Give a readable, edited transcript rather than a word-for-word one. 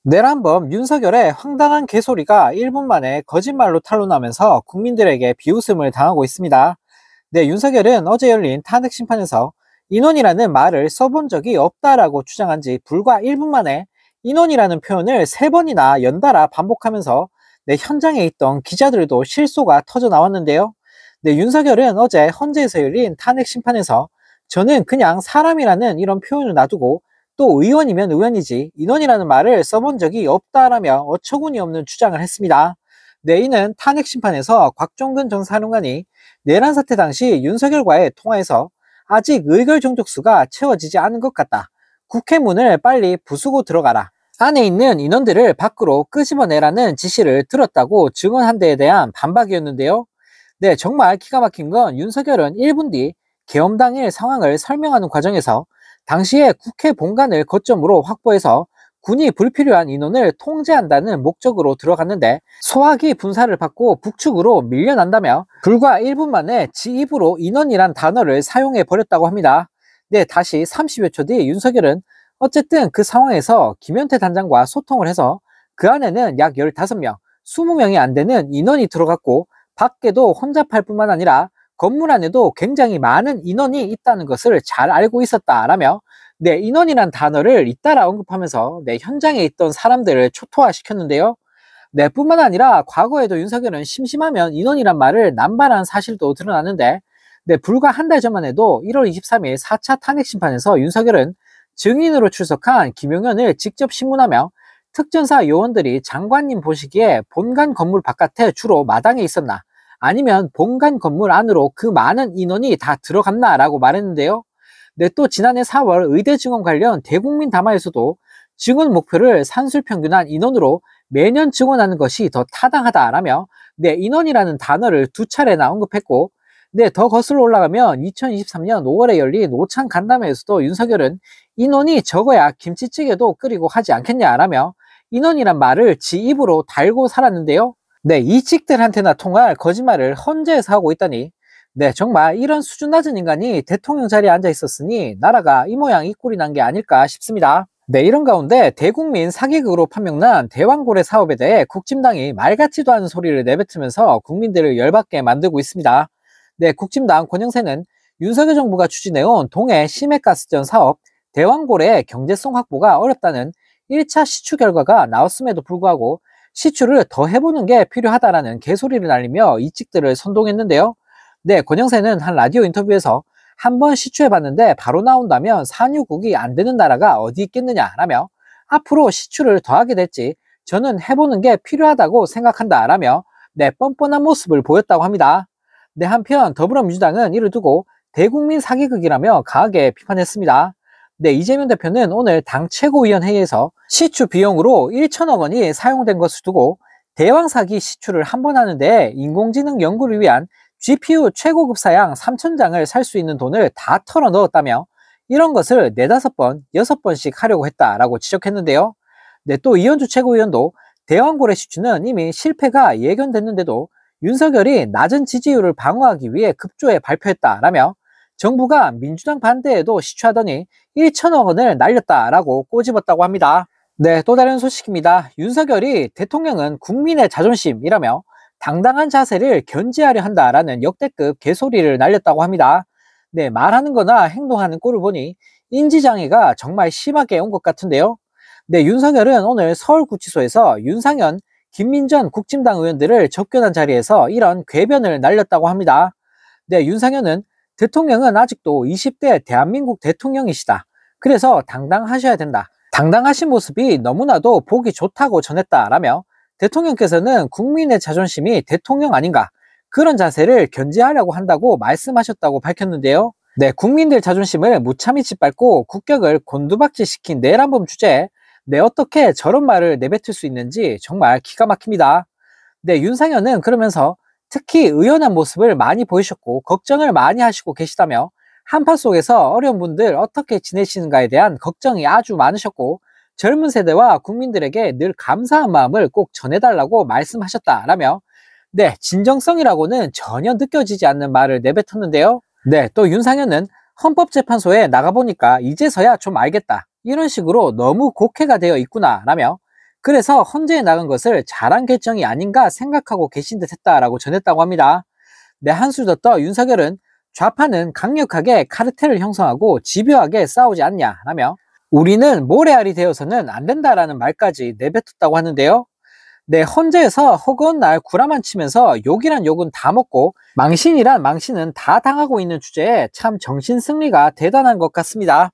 내란범 윤석열의 황당한 개소리가 1분 만에 거짓말로 탄로나면서 국민들에게 비웃음을 당하고 있습니다. 네, 윤석열은 어제 열린 탄핵 심판에서 인원이라는 말을 써본 적이 없다라고 주장한 지 불과 1분 만에 인원이라는 표현을 3번이나 연달아 반복하면서 네, 현장에 있던 기자들도 실소가 터져 나왔는데요. 네, 윤석열은 어제 헌재에서 열린 탄핵 심판에서 저는 그냥 사람이라는 이런 표현을 놔두고 또 의원이면 의원이지 인원이라는 말을 써본 적이 없다라며 어처구니 없는 주장을 했습니다. 네, 이는 탄핵 심판에서 곽종근 전 사령관이 내란 사태 당시 윤석열과의 통화에서 아직 의결 정족수가 채워지지 않은 것 같다. 국회 문을 빨리 부수고 들어가라. 안에 있는 인원들을 밖으로 끄집어내라는 지시를 들었다고 증언한 데에 대한 반박이었는데요. 네, 정말 기가 막힌 건 윤석열은 1분 뒤 계엄 당일 상황을 설명하는 과정에서 당시에 국회 본관을 거점으로 확보해서 군이 불필요한 인원을 통제한다는 목적으로 들어갔는데 소화기 분사를 받고 북측으로 밀려난다며 불과 1분 만에 지 입으로 인원이란 단어를 사용해 버렸다고 합니다. 네, 다시 30여 초 뒤 윤석열은 어쨌든 그 상황에서 김현태 단장과 소통을 해서 그 안에는 약 15명, 20명이 안 되는 인원이 들어갔고 밖에도 혼잡할 뿐만 아니라 건물 안에도 굉장히 많은 인원이 있다는 것을 잘 알고 있었다라며 네, 인원이란 단어를 잇따라 언급하면서 네, 현장에 있던 사람들을 초토화시켰는데요. 네, 뿐만 아니라 과거에도 윤석열은 심심하면 인원이란 말을 남발한 사실도 드러났는데 네, 불과 한 달 전만 해도 1월 23일 4차 탄핵 심판에서 윤석열은 증인으로 출석한 김용현을 직접 신문하며 특전사 요원들이 장관님 보시기에 본관 건물 바깥에 주로 마당에 있었나 아니면 본관 건물 안으로 그 많은 인원이 다 들어갔나라고 말했는데요. 네, 또 지난해 4월 의대 증원 관련 대국민 담화에서도 증원 목표를 산술평균한 인원으로 매년 증원하는 것이 더 타당하다라며 네, 인원이라는 단어를 2차례나 언급했고 네, 더 거슬러 올라가면 2023년 5월에 열린 오찬 간담회에서도 윤석열은 인원이 적어야 김치찌개도 끓이고 하지 않겠냐라며 인원이란 말을 지 입으로 달고 살았는데요. 네, 이직들한테나 통할 거짓말을 헌재에서 하고 있다니 네, 정말 이런 수준 낮은 인간이 대통령 자리에 앉아 있었으니 나라가 이 모양 이 꼴이 난 게 아닐까 싶습니다. 네, 이런 가운데 대국민 사기극으로 판명난 대왕고래 사업에 대해 국진당이 말 같지도 않은 소리를 내뱉으면서 국민들을 열받게 만들고 있습니다. 네, 국진당 권영세는 윤석열 정부가 추진해온 동해 심해가스전 사업 대왕고래 경제성 확보가 어렵다는 1차 시추 결과가 나왔음에도 불구하고 시추를 더 해보는 게 필요하다라는 개소리를 날리며 이직들을 선동했는데요. 네, 권영세는 한 라디오 인터뷰에서 한번 시추해봤는데 바로 나온다면 산유국이 안 되는 나라가 어디 있겠느냐라며 앞으로 시추를 더 하게 될지 저는 해보는 게 필요하다고 생각한다라며 네, 뻔뻔한 모습을 보였다고 합니다. 네, 한편 더불어민주당은 이를 두고 대국민 사기극이라며 강하게 비판했습니다. 네, 이재명 대표는 오늘 당 최고위원회의에서 시추 비용으로 1천억 원이 사용된 것을 두고 대왕 사기 시추를 한 번 하는데 인공지능 연구를 위한 GPU 최고급 사양 3,000장을 살 수 있는 돈을 다 털어 넣었다며 이런 것을 4, 5번, 6번씩 하려고 했다라고 지적했는데요. 네, 또 이현주 최고위원도 대왕고래 시추는 이미 실패가 예견됐는데도 윤석열이 낮은 지지율을 방어하기 위해 급조해 발표했다라며 정부가 민주당 반대에도 시추하더니 1천억 원을 날렸다라고 꼬집었다고 합니다. 네, 또 다른 소식입니다. 윤석열이 대통령은 국민의 자존심이라며 당당한 자세를 견지하려 한다라는 역대급 개소리를 날렸다고 합니다. 네, 말하는 거나 행동하는 꼴을 보니 인지장애가 정말 심하게 온 것 같은데요. 네, 윤석열은 오늘 서울구치소에서 윤상현, 김민전 국진당 의원들을 접견한 자리에서 이런 궤변을 날렸다고 합니다. 네, 윤상현은 대통령은 아직도 20대 대한민국 대통령이시다. 그래서 당당하셔야 된다. 당당하신 모습이 너무나도 보기 좋다고 전했다라며 대통령께서는 국민의 자존심이 대통령 아닌가 그런 자세를 견지하려고 한다고 말씀하셨다고 밝혔는데요. 네, 국민들 자존심을 무참히 짓밟고 국격을 곤두박질시킨 내란범 주제에 네, 어떻게 저런 말을 내뱉을 수 있는지 정말 기가 막힙니다. 네, 윤상현은 그러면서 특히 의연한 모습을 많이 보이셨고 걱정을 많이 하시고 계시다며 한파 속에서 어려운 분들 어떻게 지내시는가에 대한 걱정이 아주 많으셨고 젊은 세대와 국민들에게 늘 감사한 마음을 꼭 전해달라고 말씀하셨다라며 네, 진정성이라고는 전혀 느껴지지 않는 말을 내뱉었는데요. 네, 또 윤상현은 헌법재판소에 나가보니까 이제서야 좀 알겠다. 이런 식으로 너무 곡해가 되어 있구나 라며 그래서 헌재에 나간 것을 잘한 결정이 아닌가 생각하고 계신 듯 했다라고 전했다고 합니다. 네, 한술 더 윤석열은 좌파는 강력하게 카르텔을 형성하고 집요하게 싸우지 않냐라며 우리는 모래알이 되어서는 안 된다라는 말까지 내뱉었다고 하는데요. 네, 헌재에서 허구한 날 구라만 치면서 욕이란 욕은 다 먹고 망신이란 망신은 다 당하고 있는 주제에 참 정신승리가 대단한 것 같습니다.